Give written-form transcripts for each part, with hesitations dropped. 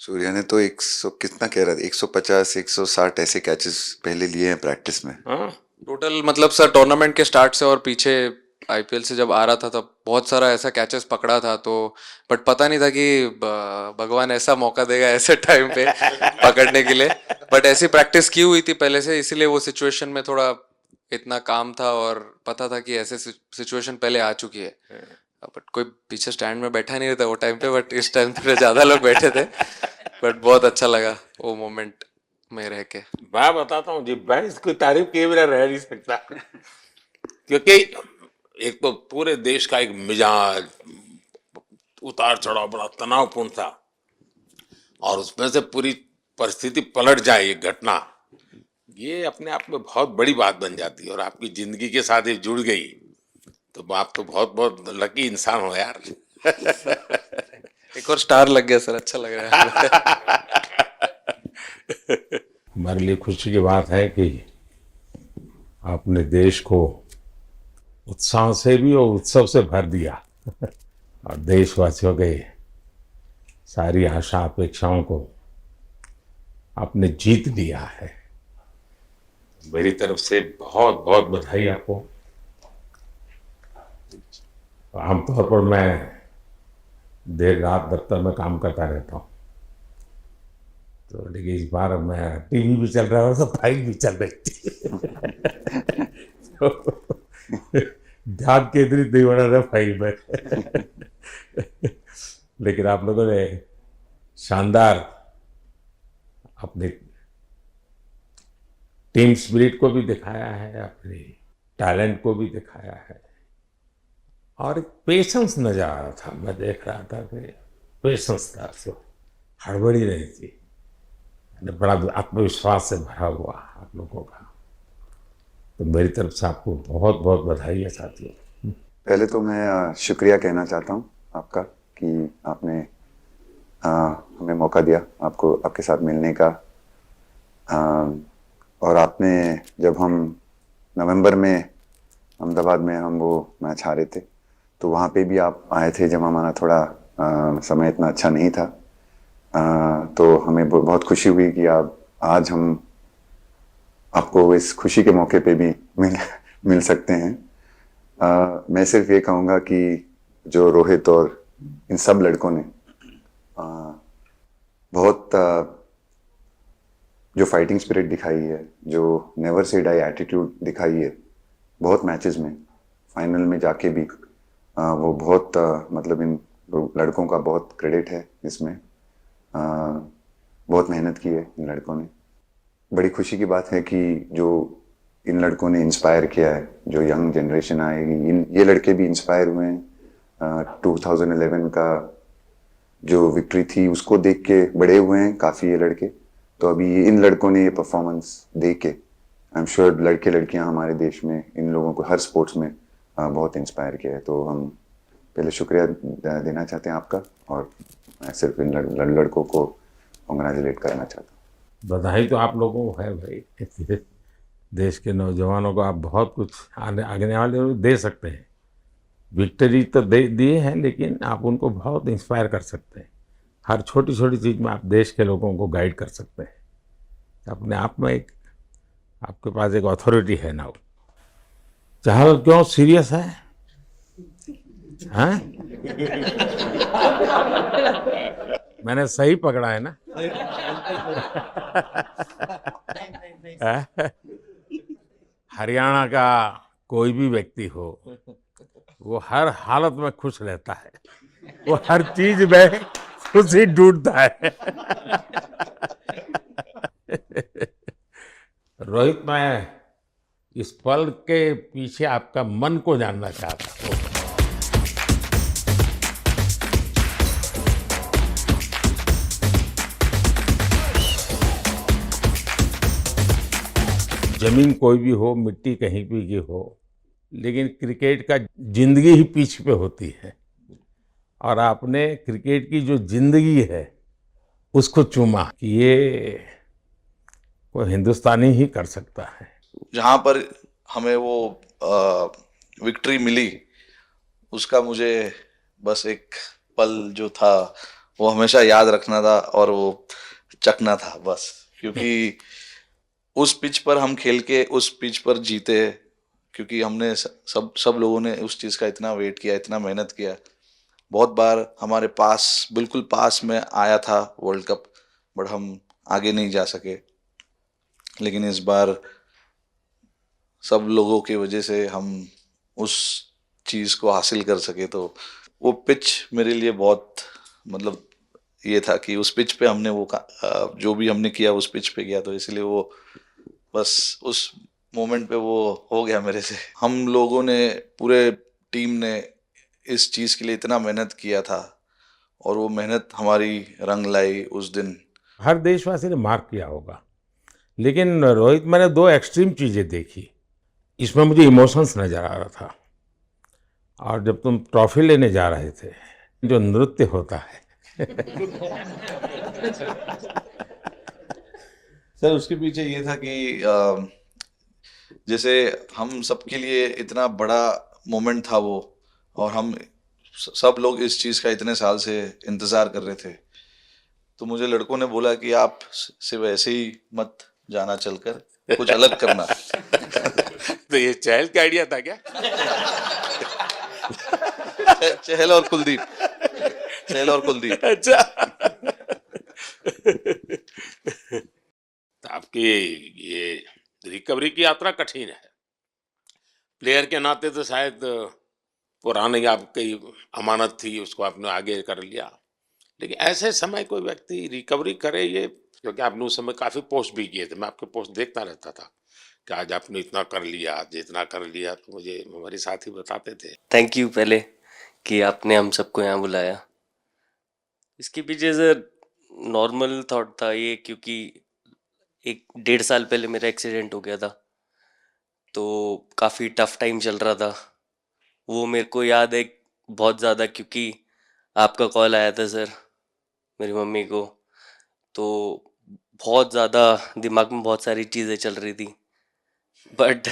सूर्या ने तो 100 कितना कह रहा था, 150 160 ऐसे कैचेस पहले लिए हैं प्रैक्टिस में। हाँ, टोटल मतलब सर टूर्नामेंट के स्टार्ट से और पीछे आईपीएल से जब आ रहा था तब बहुत सारा ऐसा कैचेस पकड़ा था तो बट पता नहीं था कि भगवान ऐसा मौका देगा ऐसे टाइम पे पकड़ने के लिए। बट ऐसी प्रैक्टिस की हुई थी पहले से, इसीलिए वो सिचुएशन में थोड़ा इतना काम था और पता था कि ऐसे सिचुएशन पहले आ चुकी है। बट कोई पीछे स्टैंड में बैठा नहीं रहता वो टाइम पे, बट इस टाइम पे ज्यादा लोग बैठे थे। बट बहुत अच्छा लगा वो मोमेंट में रह के। मैं बताता हूँ जी, मैं इसकी तारीफ किए बिना रह नहीं सकता। क्योंकि एक तो पूरे देश का एक मिजाज, उतार चढ़ाव बड़ा तनावपूर्ण था, और उसमें से पूरी परिस्थिति पलट जाए, ये घटना, ये अपने आप में बहुत बड़ी बात बन जाती है और आपकी जिंदगी के साथ ये जुड़ गई, तो आप तो बहुत बहुत लकी इंसान हो यार। एक और स्टार लग गया सर, अच्छा लग रहा है। हमारे लिए खुशी की बात है कि आपने देश को उत्साह से भी और उत्सव से भर दिया और देशवासियों के सारी आशा अपेक्षाओं को आपने जीत लिया है। मेरी तरफ से बहुत बहुत बधाई आपको। आमतौर पर मैं देर रात दफ्तर में काम करता रहता हूँ, तो लेकिन इस बार मैं टीवी भी चल रहा है तो फाइल भी चल रही थी। तो ध्यान केंद्रित नहीं होना था फाइल में। लेकिन आप लोगों ने शानदार अपने टीम स्पिरिट को भी दिखाया है, अपने टैलेंट को भी दिखाया है, और एक पेशेंस नजर आ रहा था। मैं देख रहा था कि पेशेंस था, सो हड़बड़ी नहीं थी, बड़ा आत्मविश्वास से भरा हुआ आप लोगों का। तो मेरी तरफ से आपको बहुत बहुत बधाई है साथियों। पहले तो मैं शुक्रिया कहना चाहता हूँ आपका कि आपने हमें मौका दिया आपको आपके साथ मिलने का। और आपने जब हम नवंबर में अहमदाबाद में हम वो मैच हारे थे तो वहाँ पे भी आप आए थे जब हमारा थोड़ा समय इतना अच्छा नहीं था। तो हमें बहुत खुशी हुई कि आप आज हम आपको इस खुशी के मौके पे भी मिल सकते हैं। मैं सिर्फ ये कहूँगा कि जो रोहित और इन सब लड़कों ने बहुत जो फाइटिंग स्पिरिट दिखाई है, जो नेवर से डाई एटीट्यूड दिखाई है बहुत मैचेस में, फाइनल में जाके भी वो बहुत मतलब इन लड़कों का बहुत क्रेडिट है इसमें। बहुत मेहनत की है इन लड़कों ने। बड़ी खुशी की बात है कि जो इन लड़कों ने इंस्पायर किया है, जो यंग जनरेशन आएगी, ये लड़के भी इंस्पायर हुए हैं। 2011 का जो विक्ट्री थी उसको देख के बड़े हुए हैं काफ़ी ये लड़के। तो अभी इन लड़कों ने ये परफॉर्मेंस दे के आई एम श्योर लड़के लड़कियां हमारे देश में इन लोगों को हर स्पोर्ट्स में बहुत इंस्पायर किया है। तो हम पहले शुक्रिया देना चाहते हैं आपका, और मैं सिर्फ इन लड़कों को कॉन्ग्रेचुलेट करना चाहता हूँ। बधाई तो आप लोगों को है भाई। देश के नौजवानों को आप बहुत कुछ आने वाले दे सकते हैं। विक्ट्री तो दे दिए हैं, लेकिन आप उनको बहुत इंस्पायर कर सकते हैं। हर छोटी छोटी चीज़ में आप देश के लोगों को गाइड कर सकते हैं। अपने आप में एक आपके पास एक अथॉरिटी है ना। चाहे क्यों सीरियस है, हैं? मैंने सही पकड़ा है ना? हरियाणा का कोई भी व्यक्ति हो, वो हर हालत में खुश रहता है, वो हर चीज में खुशी ढूंढता है। रोहित, मैं इस पल के पीछे आपका मन को जानना चाहता हूँ। जमीन कोई भी हो, मिट्टी कहीं भी की हो, लेकिन क्रिकेट का जिंदगी ही पिच पे होती है, और आपने क्रिकेट की जो जिंदगी है उसको चुमा कि ये वो हिंदुस्तानी ही कर सकता है। जहाँ पर हमें वो विक्ट्री मिली, उसका मुझे बस एक पल जो था वो हमेशा याद रखना था और वो चखना था बस, क्योंकि उस पिच पर हम खेल के उस पिच पर जीते, क्योंकि हमने सब लोगों ने उस चीज़ का इतना वेट किया, इतना मेहनत किया। बहुत बार हमारे पास, बिल्कुल पास में आया था वर्ल्ड कप, बट हम आगे नहीं जा सके। लेकिन इस बार सब लोगों की वजह से हम उस चीज़ को हासिल कर सके। तो वो पिच मेरे लिए बहुत, मतलब ये था कि उस पिच पे हमने जो भी हमने किया उस पिच पे किया, तो इसलिए वो बस उस मोमेंट पे वो हो गया मेरे से। हम लोगों ने, पूरे टीम ने इस चीज़ के लिए इतना मेहनत किया था और वो मेहनत हमारी रंग लाई उस दिन। हर देशवासी ने मार्क किया होगा, लेकिन रोहित, मैंने दो एक्सट्रीम चीजें देखी। इसमें मुझे इमोशंस नजर आ रहा था, और जब तुम ट्रॉफी लेने जा रहे थे, जो नृत्य होता है सर, उसके पीछे ये था कि जैसे हम सबके लिए इतना बड़ा मोमेंट था वो, और हम सब लोग इस चीज़ का इतने साल से इंतज़ार कर रहे थे। तो मुझे लड़कों ने बोला कि आप सिर्फ ऐसे ही मत जाना, चलकर कुछ अलग करना। तो ये चहल का आइडिया था क्या? चहल और कुलदीप, चहल और कुलदीप। अच्छा। तो आपकी ये रिकवरी की यात्रा कठिन है। प्लेयर के नाते तो शायद पुरानी आपकी अमानत थी, उसको आपने आगे कर लिया। लेकिन ऐसे समय कोई व्यक्ति रिकवरी करे, ये क्योंकि आपने उस समय काफी पोस्ट भी किए थे, मैं आपके पोस्ट देखता रहता था कि आज आपने इतना कर लिया, आज इतना कर लिया, तो मुझे हमारे साथी बताते थे। थैंक यू पहले कि आपने हम सबको यहाँ बुलाया। इसके पीछे सर नॉर्मल थॉट था ये, क्योंकि 1-1.5 साल पहले मेरा एक्सीडेंट हो गया था, तो काफ़ी टफ टाइम चल रहा था। वो मेरे को याद है बहुत ज़्यादा, क्योंकि आपका कॉल आया था सर मेरी मम्मी को, तो बहुत ज़्यादा दिमाग में बहुत सारी चीज़ें चल रही थी। बट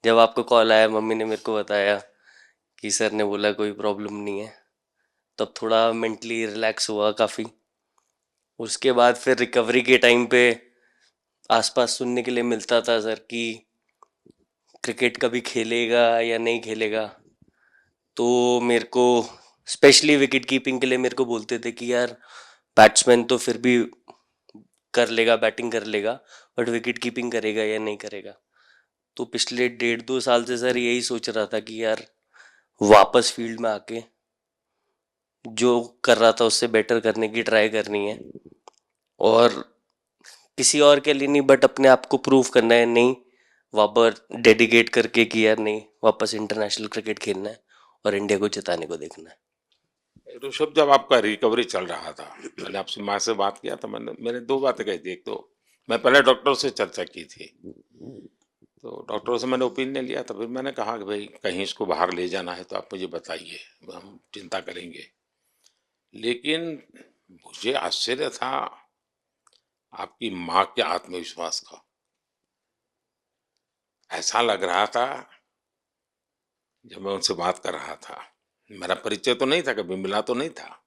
जब आपका कॉल आया, मम्मी ने मेरे को बताया कि सर ने बोला कोई प्रॉब्लम नहीं है, तब थोड़ा मेंटली रिलैक्स हुआ काफ़ी। उसके बाद फिर रिकवरी के टाइम पे आसपास सुनने के लिए मिलता था सर कि क्रिकेट कभी खेलेगा या नहीं खेलेगा, तो मेरे को स्पेशली विकेट कीपिंग के लिए मेरे को बोलते थे कि यार बैट्समैन तो फिर भी कर लेगा, बैटिंग कर लेगा, बट विकेट कीपिंग करेगा या नहीं करेगा। तो पिछले 1.5-2 साल से सर यही सोच रहा था कि यार वापस फील्ड में आके जो कर रहा था उससे बेटर करने की ट्राई करनी है, और किसी और के लिए नहीं बट अपने आप को प्रूव करना है, नहीं वापस डेडिकेट करके कि यार नहीं, वापस इंटरनेशनल क्रिकेट खेलना है और इंडिया को जिताने को देखना है। ऋषभ, जब आपका रिकवरी चल रहा था, मैंने आपसे माँ से बात किया था, मैंने दो बातें कही थी। एक तो मैं पहले डॉक्टर से चर्चा की थी, तो डॉक्टरों से मैंने ओपिनियन लिया था। फिर मैंने कहा कि भाई कहीं इसको बाहर ले जाना है तो आप मुझे बताइए, हम चिंता करेंगे। लेकिन मुझे आश्चर्य था आपकी माँ के आत्मविश्वास का। ऐसा लग रहा था, जब मैं उनसे बात कर रहा था, मेरा परिचय तो नहीं था, कभी मिला तो नहीं था,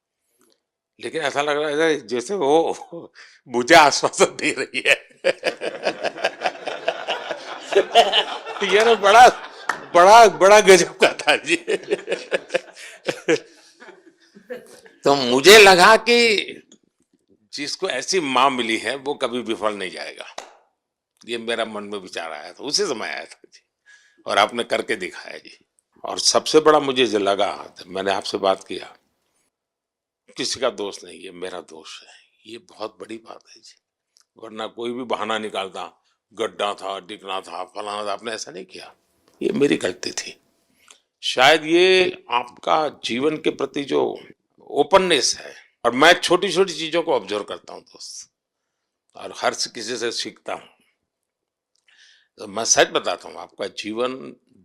लेकिन ऐसा लग रहा है जैसे वो मुझे आश्वासन दे रही है। ये ना बड़ा बड़ा बड़ा गजब का था जी। तो मुझे लगा कि जिसको ऐसी माँ मिली है वो कभी विफल नहीं जाएगा। ये मेरा मन में विचार आया था, उसी समय आया था जी, और आपने करके दिखाया जी। और सबसे बड़ा मुझे जो लगा, जब मैंने आपसे बात किया, किसी का दोष नहीं, ये मेरा दोष है, ये बहुत बड़ी बात है जी। वरना कोई भी बहाना निकालता, गड्ढा था, डिगना था, फलाना था, आपने ऐसा नहीं किया, ये मेरी गलती थी। शायद ये आपका जीवन के प्रति जो ओपननेस है, और मैं छोटी छोटी चीजों को ऑब्जर्व करता हूँ दोस्त, और हर किसी से सीखता हूँ। तो मैं सच बताता हूँ, आपका जीवन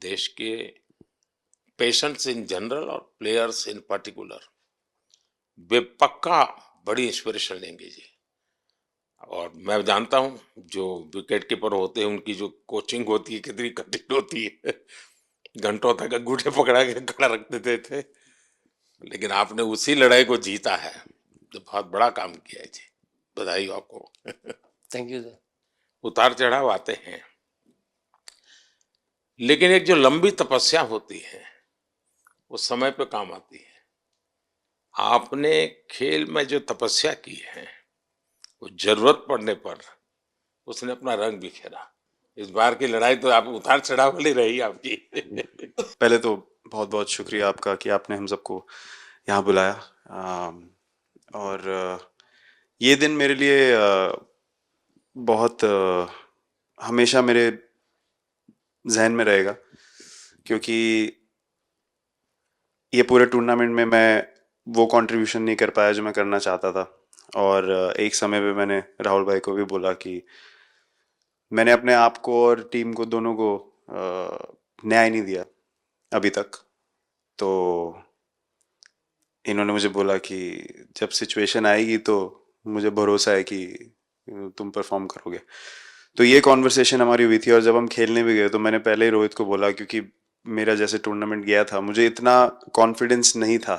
देश के पेशेंट्स इन जनरल और प्लेयर्स इन पर्टिकुलर वे पक्का बड़ी इंस्पिरेशन लेंगे जी। और मैं जानता हूँ जो विकेट कीपर होते हैं उनकी जो कोचिंग होती है कितनी कठिन होती है। घंटों तक अंगूठे पकड़ा के खड़ा रख देते थे, लेकिन आपने उसी लड़ाई को जीता है। तो बहुत बड़ा काम किया है जी, बधाई हो आपको। Thank you sir. उतार चढ़ाव आते हैं, लेकिन एक जो लंबी तपस्या होती है वो समय पे काम आती है। आपने खेल में जो तपस्या की है वो जरूरत पड़ने पर उसने अपना रंग बिखेरा। इस बार की लड़ाई तो आप उतार चढ़ाव वाली रही आपकी। पहले तो बहुत बहुत शुक्रिया आपका कि आपने हम सबको यहाँ बुलाया। और ये दिन मेरे लिए बहुत हमेशा मेरे जहन में रहेगा, क्योंकि ये पूरे टूर्नामेंट में मैं वो कंट्रीब्यूशन नहीं कर पाया जो मैं करना चाहता था। और एक समय पे मैंने राहुल भाई को भी बोला कि मैंने अपने आप को और टीम को दोनों को न्याय नहीं दिया अभी तक। तो इन्होंने मुझे बोला कि जब सिचुएशन आएगी तो मुझे भरोसा है कि तुम परफॉर्म करोगे। तो ये कॉन्वर्सेशन हमारी हुई थी। और जब हम खेलने भी गए तो मैंने पहले ही रोहित को बोला, क्योंकि मेरा जैसे टूर्नामेंट गया था मुझे इतना कॉन्फिडेंस नहीं था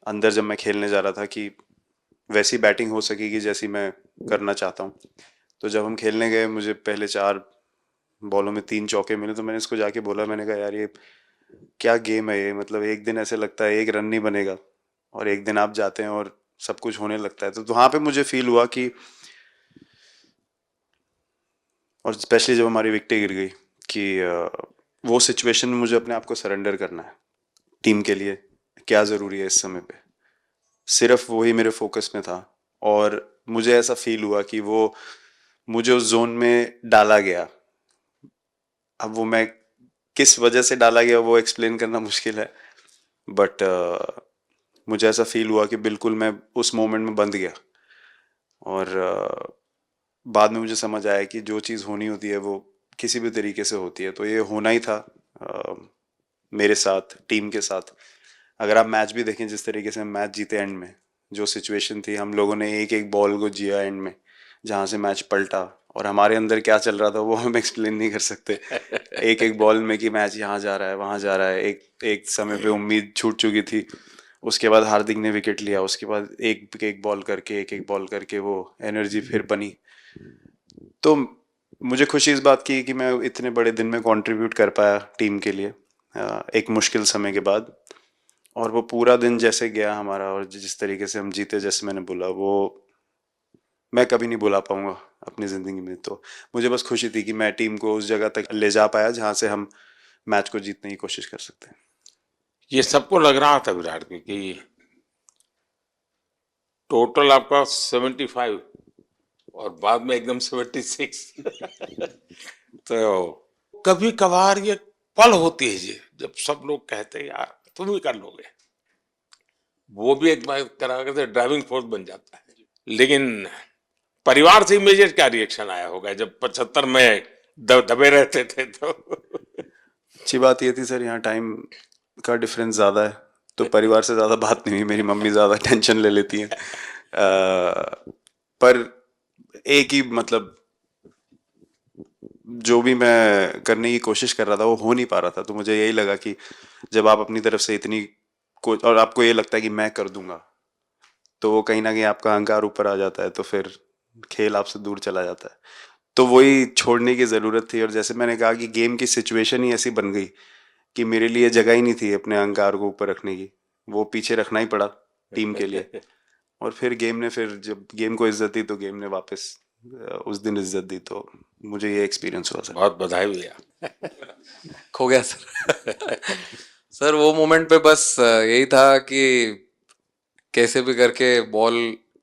अंदर जब मैं खेलने जा रहा था कि वैसी बैटिंग हो सकेगी जैसी मैं करना चाहता हूँ। तो जब हम खेलने गए मुझे पहले 4 बॉलों में 3 चौके मिले। तो मैंने इसको जाके बोला, मैंने कहा यार ये क्या गेम है ये, मतलब एक दिन ऐसे लगता है एक रन नहीं बनेगा और एक दिन आप जाते हैं और सब कुछ होने लगता है। तो वहाँ पे मुझे फील हुआ कि, और स्पेशली जब हमारी विकेट गिर गई, कि वो सिचुएशन में मुझे अपने आप को सरेंडर करना है। टीम के लिए क्या ज़रूरी है इस समय पे, सिर्फ वही मेरे फोकस में था। और मुझे ऐसा फील हुआ कि वो मुझे उस जोन में डाला गया। अब वो मैं किस वजह से डाला गया वो एक्सप्लेन करना मुश्किल है, बट मुझे ऐसा फील हुआ कि बिल्कुल मैं उस मोमेंट में बंध गया। और बाद में मुझे समझ आया कि जो चीज़ होनी होती है वो किसी भी तरीके से होती है। तो ये होना ही था मेरे साथ, टीम के साथ। अगर आप मैच भी देखें, जिस तरीके से हम मैच जीते एंड में, जो सिचुएशन थी, हम लोगों ने एक एक बॉल को जिया एंड में, जहाँ से मैच पलटा। और हमारे अंदर क्या चल रहा था वो हम एक्सप्लेन नहीं कर सकते। एक एक बॉल में कि मैच यहाँ जा रहा है वहाँ जा रहा है। एक समय पे उम्मीद छूट चुकी थी। उसके बाद हार्दिक ने विकेट लिया, उसके बाद एक एक बॉल करके वो एनर्जी फिर बनी। तो मुझे खुशी इस बात की कि मैं इतने बड़े दिन में कंट्रीब्यूट कर पाया टीम के लिए एक मुश्किल समय के बाद। और वो पूरा दिन जैसे गया हमारा और जिस तरीके से हम जीते, जैसे मैंने बोला, वो मैं कभी नहीं भुला पाऊंगा अपनी ज़िंदगी में। तो मुझे बस खुशी थी कि मैं टीम को उस जगह तक ले जा पाया जहाँ से हम मैच को जीतने की कोशिश कर सकते हैं। ये सबको लग रहा था विराट की कि टोटल आपका 75 और बाद में एकदम 76। तो कभी कभार ये पल होती है जी जब सब लोग कहते हैं यार तुम ही कर लोगे, वो भी एक बार करा करते ड्राइविंग फोर्स बन जाता है। लेकिन परिवार से इमीडिएट क्या रिएक्शन आया होगा जब 75 में दबे रहते थे? तो अच्छी बात ये थी सर, यहाँ टाइम का डिफरेंस ज़्यादा है, तो परिवार से ज़्यादा बात नहीं हुई। मेरी मम्मी ज़्यादा टेंशन ले लेती हैं। पर एक ही, मतलब जो भी मैं करने की कोशिश कर रहा था वो हो नहीं पा रहा था। तो मुझे यही लगा कि जब आप अपनी तरफ से इतनी और आपको ये लगता है कि मैं कर दूंगा, तो वो कहीं ना कहीं आपका अहंकार ऊपर आ जाता है, तो फिर खेल आपसे दूर चला जाता है। तो वही छोड़ने की ज़रूरत थी। और जैसे मैंने कहा कि गेम की सिचुएशन ही ऐसी बन गई कि मेरे लिए जगह ही नहीं थी अपने अहंकार को ऊपर रखने की, वो पीछे रखना ही पड़ा टीम के लिए। और फिर गेम ने, फिर जब गेम को इज्जत दी तो गेम ने वापस उस दिन इज्जत दी। तो मुझे ये एक्सपीरियंस हुआ सर। बहुत बधाई भैया। खो गया सर। सर वो मोमेंट पे बस यही था कि कैसे भी करके बॉल,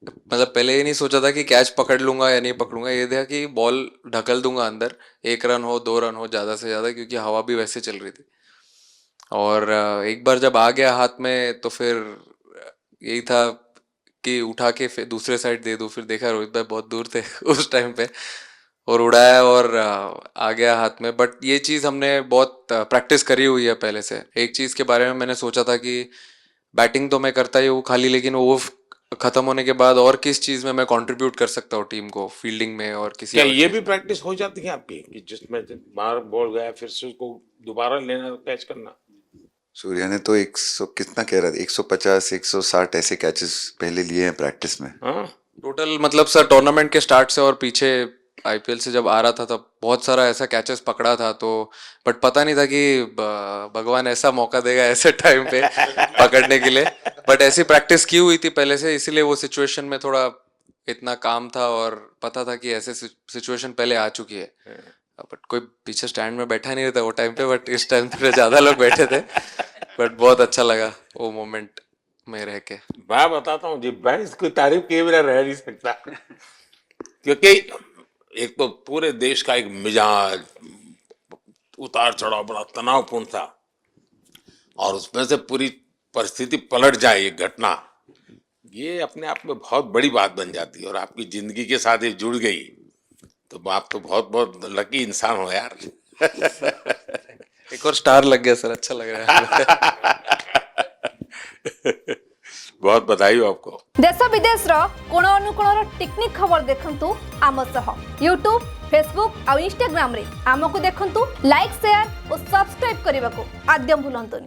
मतलब पहले ये नहीं सोचा था कि कैच पकड़ लूंगा या नहीं पकड़ूंगा, ये था कि बॉल ढकल दूंगा अंदर, 1 रन हो 2 रन हो ज़्यादा से ज़्यादा, क्योंकि हवा भी वैसे चल रही थी। और एक बार जब आ गया हाथ में तो फिर यही था कि उठा के फिर दूसरे साइड दे दूं। फिर देखा रोहित भाई बहुत दूर थे उस टाइम पे, और उड़ाया और आ गया हाथ में। बट ये चीज़ हमने बहुत प्रैक्टिस करी हुई है पहले से। एक चीज़ के बारे में मैंने सोचा था कि बैटिंग तो मैं करता ही हूँ खाली, लेकिन वो खत्म होने के बाद और किस चीज़ में मैं कंट्रीब्यूट कर सकता हूँ टीम को, फील्डिंग में और किसी क्या और ये चीज़ भी में। प्रैक्टिस हो जाती है आपकी कि जिसमें बाहर बॉल गया फिर से उसको दोबारा लेना कैच करना? सूर्या ने तो 100 कितना कह रहा था, 150 160 ऐसे कैचेस पहले लिए हैं प्रैक्टिस में। हाँ टोटल मतलब सर टूर्नामेंट के स्टार्ट से और पीछे आईपीएल से जब आ रहा था तब बहुत सारा ऐसा कैचेस पकड़ा था, तो बट पता नहीं था कि भगवान ऐसा मौका देगा ऐसे टाइम पे पकड़ने के लिए। बट ऐसी प्रैक्टिस की हुई थी पहले से, इसीलिए वो सिचुएशन में थोड़ा इतना काम था और पता था कि ऐसे सिचुएशन पहले आ चुकी है। बट कोई पीछे स्टैंड में बैठा नहीं रहता वो टाइम पे, बट इस टाइम पे ज्यादा लोग बैठे थे। बट बहुत अच्छा लगा वो मोमेंट में रह के। मैं बताता हूँ जी, मैं इसकी तारीफ किए बिना रह नहीं सकता, क्योंकि एक तो पूरे देश का एक मिजाज, उतार चढ़ाव बड़ा तनावपूर्ण था, और उसमें से पूरी परिस्थिति पलट जाए ये घटना, ये अपने आप में बहुत बड़ी बात बन जाती है और आपकी जिंदगी के साथ ये जुड़ गई, तो आप तो बहुत बहुत लकी इंसान हो यार। एक और स्टार लग गया सर, अच्छा लग रहा है। बहुत बधाई हो आपको। देश विदेश कोण अनुकोण टेक्निक खबर देखंतु आम सह यूट्यूब, फेसबुक और इंस्टाग्राम रे आमको देखंतु, लाइक शेयर और सब्सक्राइब करने को आद्यम भूलंतुनि।